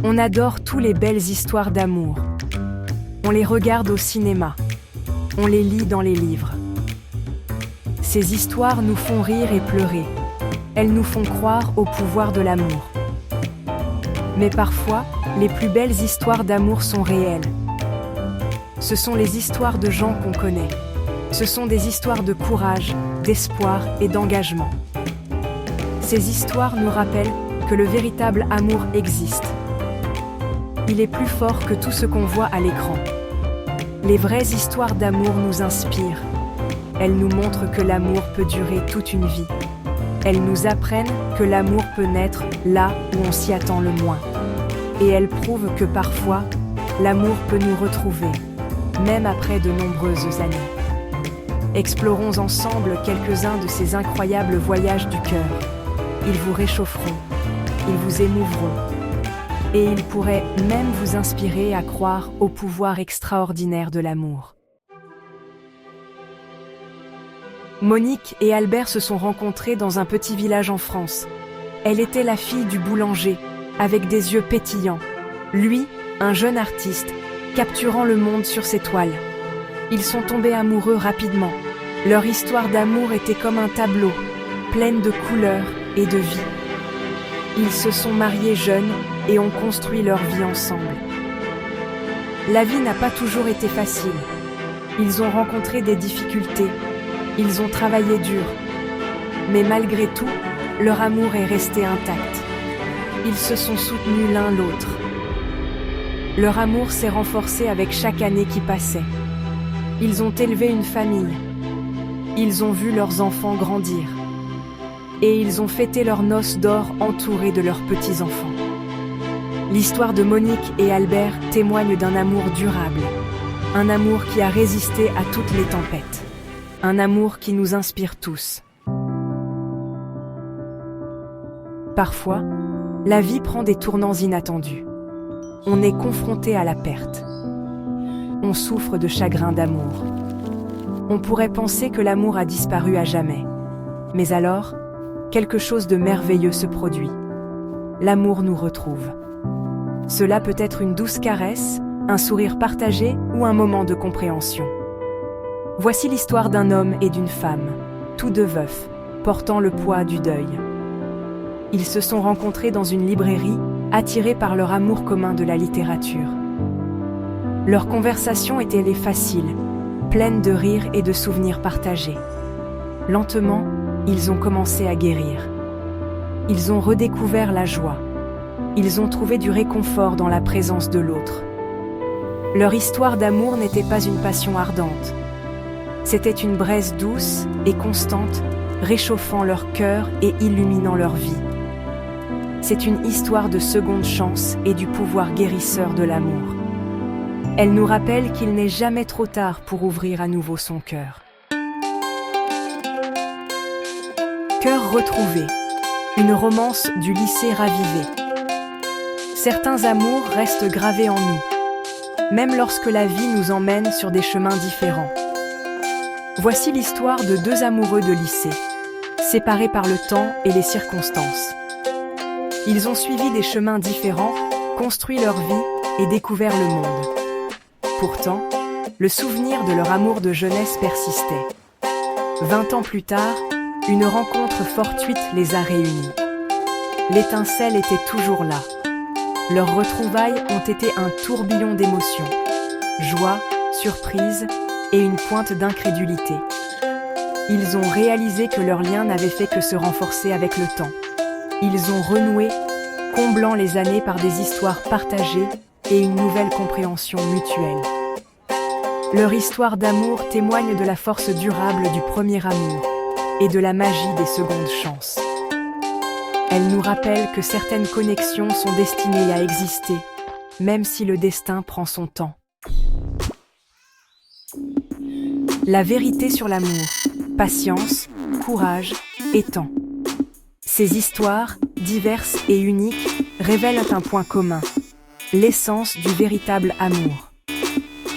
On adore toutes les belles histoires d'amour. On les regarde au cinéma. On les lit dans les livres. Ces histoires nous font rire et pleurer. Elles nous font croire au pouvoir de l'amour. Mais parfois, les plus belles histoires d'amour sont réelles. Ce sont les histoires de gens qu'on connaît. Ce sont des histoires de courage, d'espoir et d'engagement. Ces histoires nous rappellent que le véritable amour existe. Il est plus fort que tout ce qu'on voit à l'écran. Les vraies histoires d'amour nous inspirent. Elles nous montrent que l'amour peut durer toute une vie. Elles nous apprennent que l'amour peut naître là où on s'y attend le moins. Et elles prouvent que parfois, l'amour peut nous retrouver, même après de nombreuses années. Explorons ensemble quelques-uns de ces incroyables voyages du cœur. Ils vous réchaufferont, ils vous émouvront, et ils pourraient même vous inspirer à croire au pouvoir extraordinaire de l'amour. Monique et Albert se sont rencontrés dans un petit village en France. Elle était la fille du boulanger, avec des yeux pétillants. Lui, un jeune artiste, capturant le monde sur ses toiles. Ils sont tombés amoureux rapidement. Leur histoire d'amour était comme un tableau, pleine de couleurs et de vie. Ils se sont mariés jeunes et ont construit leur vie ensemble. La vie n'a pas toujours été facile. Ils ont rencontré des difficultés. Ils ont travaillé dur. Mais malgré tout, leur amour est resté intact. Ils se sont soutenus l'un l'autre. Leur amour s'est renforcé avec chaque année qui passait. Ils ont élevé une famille. Ils ont vu leurs enfants grandir. Et ils ont fêté leurs noces d'or entourés de leurs petits-enfants. L'histoire de Monique et Albert témoigne d'un amour durable. Un amour qui a résisté à toutes les tempêtes. Un amour qui nous inspire tous. Parfois, la vie prend des tournants inattendus. On est confronté à la perte. On souffre de chagrin d'amour. On pourrait penser que l'amour a disparu à jamais. Mais alors, quelque chose de merveilleux se produit. L'amour nous retrouve. Cela peut être une douce caresse, un sourire partagé ou un moment de compréhension. Voici l'histoire d'un homme et d'une femme, tous deux veufs, portant le poids du deuil. Ils se sont rencontrés dans une librairie, attirés par leur amour commun de la littérature. Leur conversation était facile, pleine de rires et de souvenirs partagés. Lentement, ils ont commencé à guérir. Ils ont redécouvert la joie. Ils ont trouvé du réconfort dans la présence de l'autre. Leur histoire d'amour n'était pas une passion ardente. C'était une braise douce et constante, réchauffant leur cœur et illuminant leur vie. C'est une histoire de seconde chance et du pouvoir guérisseur de l'amour. Elle nous rappelle qu'il n'est jamais trop tard pour ouvrir à nouveau son cœur. Cœur retrouvé, une romance du lycée ravivé. Certains amours restent gravés en nous, même lorsque la vie nous emmène sur des chemins différents. Voici l'histoire de deux amoureux de lycée, séparés par le temps et les circonstances. Ils ont suivi des chemins différents, construit leur vie et découvert le monde. Pourtant, le souvenir de leur amour de jeunesse persistait. 20 ans plus tard, une rencontre fortuite les a réunis. L'étincelle était toujours là. Leurs retrouvailles ont été un tourbillon d'émotions, joie, surprise et une pointe d'incrédulité. Ils ont réalisé que leur lien n'avait fait que se renforcer avec le temps. Ils ont renoué, comblant les années par des histoires partagées et une nouvelle compréhension mutuelle. Leur histoire d'amour témoigne de la force durable du premier amour et de la magie des secondes chances. Elle nous rappelle que certaines connexions sont destinées à exister, même si le destin prend son temps. La vérité sur l'amour, patience, courage et temps. Ces histoires, diverses et uniques, révèlent un point commun, l'essence du véritable amour.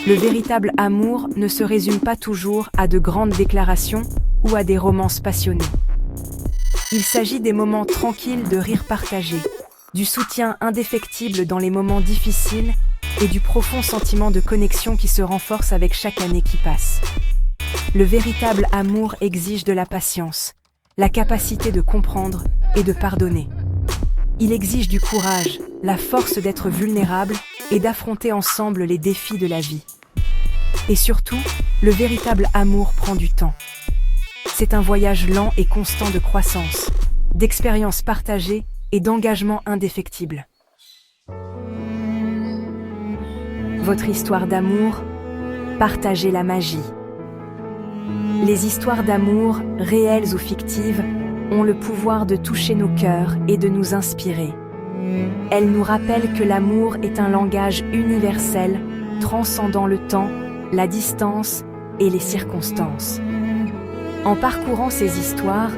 Le véritable amour ne se résume pas toujours à de grandes déclarations ou à des romances passionnées. Il s'agit des moments tranquilles de rire partagé, du soutien indéfectible dans les moments difficiles et du profond sentiment de connexion qui se renforce avec chaque année qui passe. Le véritable amour exige de la patience, la capacité de comprendre et de pardonner. Il exige du courage, la force d'être vulnérable et d'affronter ensemble les défis de la vie. Et surtout, le véritable amour prend du temps. C'est un voyage lent et constant de croissance, d'expériences partagées et d'engagement indéfectible. Votre histoire d'amour, partagez la magie. Les histoires d'amour, réelles ou fictives, ont le pouvoir de toucher nos cœurs et de nous inspirer. Elles nous rappellent que l'amour est un langage universel, transcendant le temps, la distance et les circonstances. En parcourant ces histoires,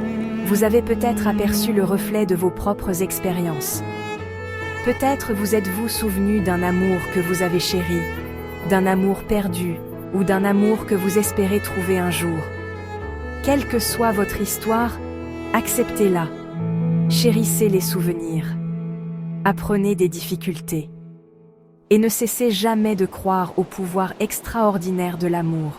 vous avez peut-être aperçu le reflet de vos propres expériences. Peut-être vous êtes-vous souvenu d'un amour que vous avez chéri, d'un amour perdu ou d'un amour que vous espérez trouver un jour. Quelle que soit votre histoire, acceptez-la, chérissez les souvenirs, apprenez des difficultés et ne cessez jamais de croire au pouvoir extraordinaire de l'amour.